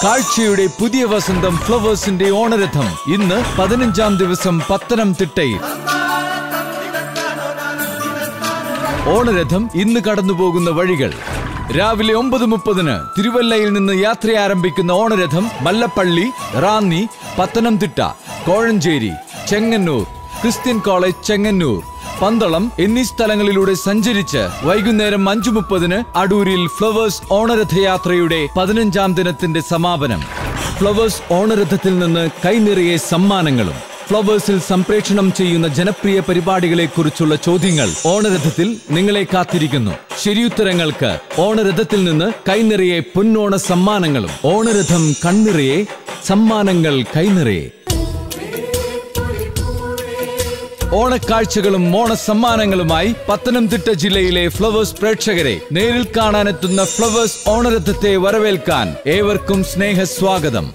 കാഴ്ചയുടെ പുതിയ വസന്തം ഫ്ലവേഴ്സിന്റെ ഓണരഥം ഇന്ന് 15ാം ദിവസം പത്തനംതിട്ടയിൽ. ഓണരഥം ഇന്ന് കടന്നുപോകുന്ന വഴികൾ. രാവിലെ 9:30 തിരുവല്ലയിൽ നിന്ന് യാത്ര ആരംഭിക്കുന്ന ഓണരഥം മല്ലപ്പള്ളി, റാന്നി, പത്തനംതിട്ട, കോഴഞ്ചേരി, ചെങ്ങന്നൂർ, ക്രിസ്ത്യൻ കോളേജ് ചെങ്ങന്നൂർ, പന്തളം എന്നീ സ്ഥലങ്ങളിലൂടെ സഞ്ചരിച്ച് വൈകുന്നേരം 5:30 അടൂരിൽ ഫ്ലവേഴ്സ് ഓണരഥയാത്രയുടെ 15ാം ദിനത്തിന്റെ സമാപനം. ഫ്ലവേഴ്സ് ഓണരഥത്തിൽ നിന്ന് കൈനിറയെ സമ്മാനങ്ങളും ഫ്ലവേഴ്സിൽ സംപ്രേഷണം ചെയ്യുന്ന ജനപ്രിയ പരിപാടികളെക്കുറിച്ചുള്ള ചോദ്യങ്ങൾ ഓണരഥത്തിൽ നിങ്ങളെ കാത്തിരിക്കുന്നു. ശരിയുത്തരങ്ങൾക്ക് ഓണരഥത്തിൽ നിന്ന് കൈനിറയെ പൊന്നോണ സമ്മാനങ്ങളും. ഓണരഥം കണ്ണിറയെ, സമ്മാനങ്ങൾ കൈനിറയെ. ഓണക്കാഴ്ചകളും ഓണസമ്മാനങ്ങളുമായി പത്തനംതിട്ട ജില്ലയിലെ ഫ്ലവേഴ്സ് പ്രേക്ഷകരെ നേരിൽ കാണാനെത്തുന്ന ഫ്ലവേഴ്സ് ഓണരഥത്തെ വരവേൽക്കാൻ ഏവർക്കും സ്നേഹസ്വാഗതം.